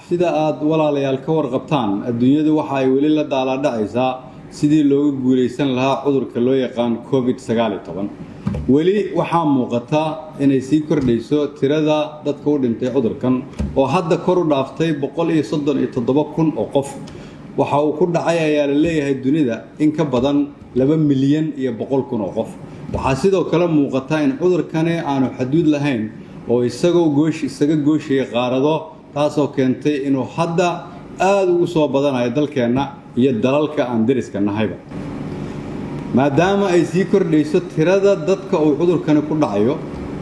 sida aad walaalayaal ka warqabtaan adduunyadu waxa ay weli la daaladhacaysaa sidii looga guulaysan lahaa cudurka loo yaqaan COVID-19 weli waxaa muuqata inay sii kordhayso tirada dadka u dhintay cudurkan oo hadda kor u dhaaftay 137,000 oo qof waxa uu ku dhacay ayaa la leeyahay dunida in ka badan 2,100,000 oo qof waxaa sidoo kale muuqata in cudurkani aanu xaduud lahayn oo isaga gooshaya qaarado taasoo keentay inuu hadda aad ugu soo badanayo dalkeenna iyo dalalka aan deriska nahayba maadaama ay sii kordhayso tirada dadka uu cudurkani ku dhacayo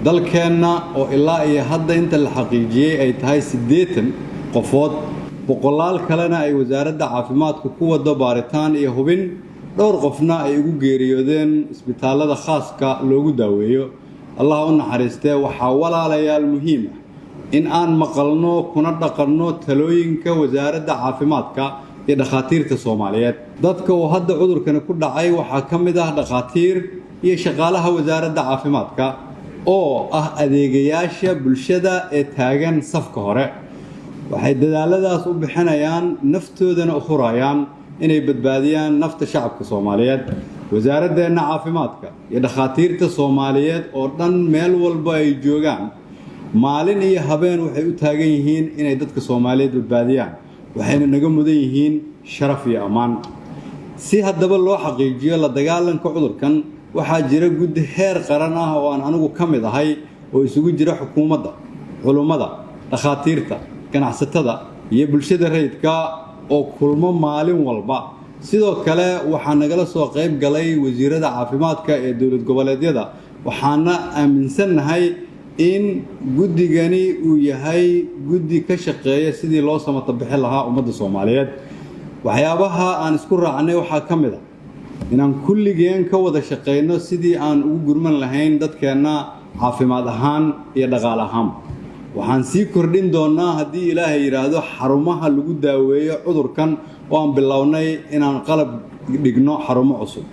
dalkeenna oo ilaa iyo hadda inta la xaqiijiyey ay tahay 80 qofood boqolaal kalena ay wasaaradda caafimaadku ku wado baaritaan iyo hubin dhowr qofna ay ugu geeriyoodeen isbitaalada khaaska loogu daaweeyo allah u naxariistee waxaa walaalayaal muhiim ah in aan maqalno kuna dhaqanno talooyinka wasaaradda caafimaadka iyo dhakhaatiirta Soomaaliyeed dadka oo hadda cudurkani ku dhacay waxaa ka mid ah dhakhaatiir iyo shaqaalaha wasaaradda caafimaadka oo ah adeegayaasha bulshada ee taagan safka hore waxay dadaaladaas u bixinayaan naftoodana u hurayaan inay badbaadiyaan nafta shacabka Soomaaliyeed wasaaraddeena caafimaadka iyo dhakhaatiirta Soomaaliyeed oo dhan meel walba ay joogaan maalin iyo habeen waxay u taagan yihiin inay dadka Soomaaliyeed badbaadiyaan waxayna naga mudan yihiin sharaf iyo ammaan si haddaba loo xaqiijiyo la dagaalanka cudurkan waxaa jira guddi heer qaran ah oo aan anigu ka mid ahay oo isugu jira xukuumadda culimada dhakhaatiirta ganacsatada iyo bulshada rayidka oo kulmo maalin walba sidoo kale waxaa nagala soo qayb galay wasiirada caafimaadka ee dowlad goboleedyada waxaana aaminsanahay in guddigani uu yahay guddi ka shaqeeya sidii loo samata bixin lahaa ummadda Soomaaliyeed waxyaabaha aan isku raacnay waxaa ka mid ah inaan kulligeen ka wada shaqeyno sidii aan ugu gurman lahayn dadkeena caafimaad ahaan iyo dhaqaale ahaan waxaan sii kordhin doonaa haddii Ilaahay yiraahdo xarumaha lagu daaweeyo cudurkan oo aan bilownay inaan qalab dhigno xarumo cusub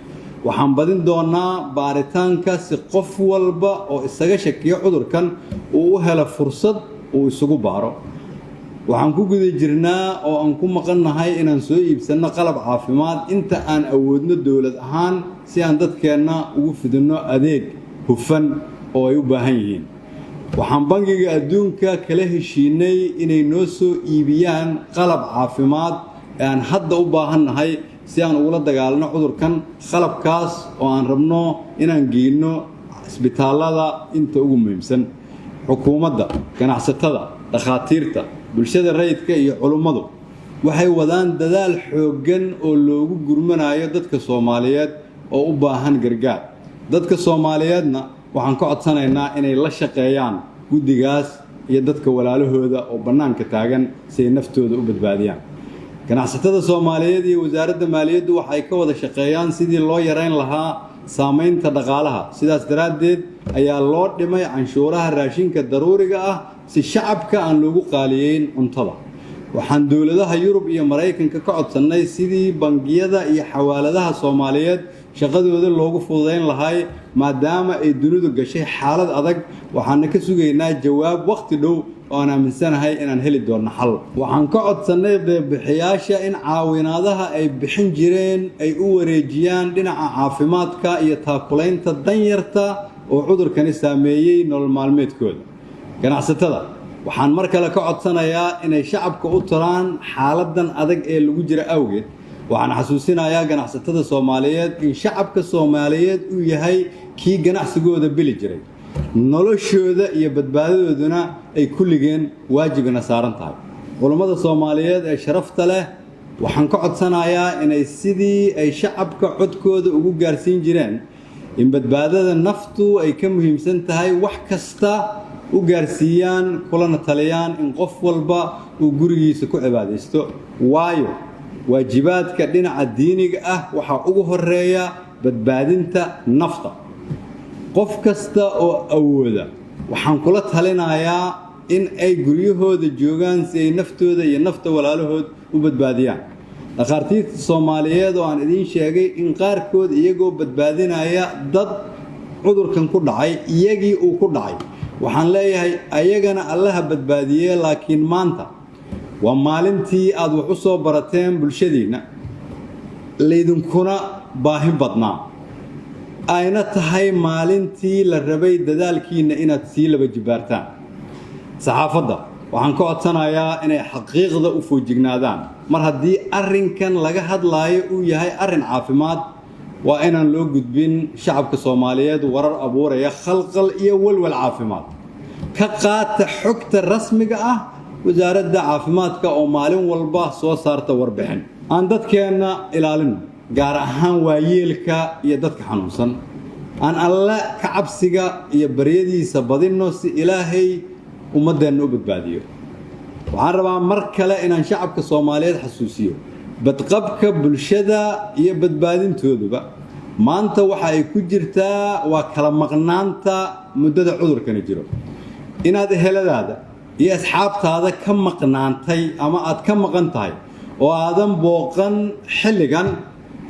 waxaan badin doonaa baaritaanka si qof walba oo isaga shakiyo cudurkan uu u helo fursad uu isugu baaro waxaan ku guda jirnaa oo aan ku maqannahay inaan soo iibsano qalab caafimaad inta aan awoodno dawlad ahaan si aan dadkeenna ugu fidino adeeg hufan oo ay u baahan yihiin waxaan bangiga adduunka kala heshiinay inay noo soo iibiyaan qalab caafimaad ee aan hadda u baahannahay si aan ugula dagaalno cudurkan qalabkaas oo aan rabno inaan geeyno isbitaalada inta ugu muhiimsan xukuumadda ganacsatada dhakhaatiirta bulshada rayidka iyo culimadu waxay wadaan dadaal xooggan oo loogu gurmanayo dadka Soomaaliyeed oo u baahan gargaar dadka Soomaaliyeedna waxaan ka codsanaynaa inay la shaqeeyaan guddigaas iyo dadka walaalahooda oo banaanka taagan si ay naftooda u badbaadiyaan ganacsatada Soomaaliyeed iyo wasaaradda maaliyaddu waxay ka wada shaqeeyaan sidii loo yareyn lahaa saameynta dhaqaalaha sidaas daraadeed ayaa loo dhimay canshuuraha raashinka daruuriga ah si shacabka aan loogu qaaliyeyn cuntada waxaan dawladaha Yurub iyo Mareykanka ka codsanay sidii bangiyada iyo xawaaladaha Soomaaliyeed shaqadooda loogu fududeyn lahaa maadaama ay dunidu gashay xaalad adag waxaan ka sugaynaa jawaab waqti dhow oo aan aaminsanahay inaan heli doono xal waxaan ka codsanay bixiyaasha in caawinaadaha ay bixin jireen ay u wareejiyaan dhinaca caafimaadka iyo taakulaynta danyarta oo cudurkani saameeyay nolol maalmeedkooda ganacsatada waxaan mar kale ka codsanayaa inay shacabka u tiraan xaaladan adag ee lagu jira awgeed waxaan xasuusinayaa ganacsatada Soomaaliyeed in shacabka Soomaaliyeed uu yahay kii ganacsigooda bili jiray noloshooda iyo badbaadadooduna ay kulligeen waajibna saaran tahay culimada Soomaaliyeed ee sharafta leh waxaan ka codsanayaa inay sidii ay shacabka codkooda ugu gaarsiin jireen in badbaadada naftu ay ka muhiimsan tahay wax kasta u gaarsiiyaan kulana taliyaan in qof walba uu gurigiisa ku cibaadeysto waayo waajibaadka dhinaca diiniga ah waxa ugu horeeya badbaadinta nafta qof kasta oo awooda waxaan kula talinayaa in ay guryahooda joogaan si ay naftooda iyo nafta walaalahood u badbaadiyaan dhakhaatiirta Soomaaliyeed oo aan idin sheegay in qaarkood iyagoo badbaadinaya dad cudurkan ku dhacay iyagii uu ku dhacay waxaan leeyahay ayagana allaha badbaadiyay laakiin maanta waa maalintii aad wax u soo barateen bulshadiinna laydinkuna baahi badnaa ayna tahay maalintii la rabay dadaalkiinna inaad sii laba jibaartaan saxaafadda waxaan ka codsanayaa inay xaqiiqda u foojignaadaan mar haddii arrinkan laga hadlaayo uu yahay arrin caafimaad waa inaan loo gudbin shacabka Soomaaliyeed warar abuuraya khalqal iyo walwal caafimaad ka qaata xogta rasmiga ah wasaaradda caafimaadka oo maalin walba soo saarta warbixin aan dadkeena ilaalin gaar ahaan waayeelka iyo dadka xanuunsan aan alla ka cabsiga iyo baryadiisa badino si ilaahay ummadeenna u badbaadiyo waxaan rabaa mar kale inaan shacabka Soomaaliyeed xasuusiyo badqabka bulshada iyo badbaadintooduba maanta waxa ay ku jirtaa waa kala maqnaanta muddada cudurkani jiro inaad eheladaada iyo asxaabtaada ka maqnaantay ama aad ka maqan tahay oo aadan booqan xilligan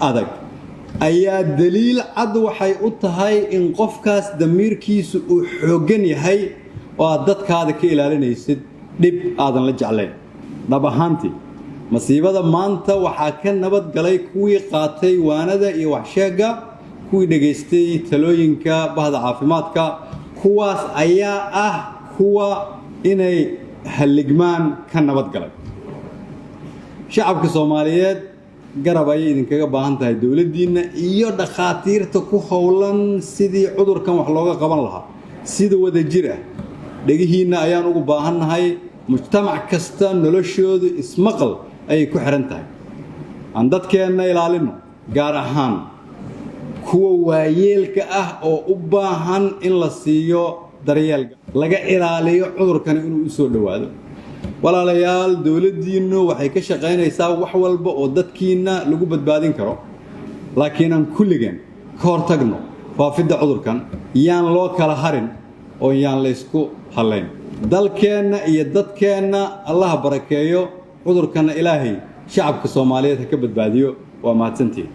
adag ayaa daliil cad waxay u tahay in qofkaas damiirkiisu uu xooggan yahay oo aad dadkaada ka ilaalinaysid dhib aadan la jeclayn dhab ahaantii masiibada maanta waxaa ka nabad galay kuwii qaatay waanada iyo waxsheegga kuwii dhageystay talooyinka bahda caafimaadka kuwaas ayaa ah kuwa inay haligmaan ka nabad galay shacabka Soomaaliyeed garab ay idinkaga baahan tahay dawladdiina iyo dhaqaatiirta ku howlan sidii cudurkan wax looga qaban lahaa sida wada jir ah dhagihiina ayaan ugu baahannahay mujtamac kasta noloshoodu ismaqal ayay ku xiran tahay aan dadkeena ilaalino gaar ahaan kuwa waayeelka ah oo u baahan in la siiyo daryeel laga ilaaliyo cudurkan inuu u soo dhawaado walaalayaal dawladdiinu waxay ka shaqaynaysaa wax walba oo dadkiina lagu badbaadin karo laakiin aan kulligan ka hortagno faafidda cudurkan yaan loo kala harin oo yaan la isku halayn dalkeenna iyo dadkeenna allaha barakeeyo cudurkana ilaahay shacabka Soomaaliyeed ha ka badbaadiyo waa mahadsantiin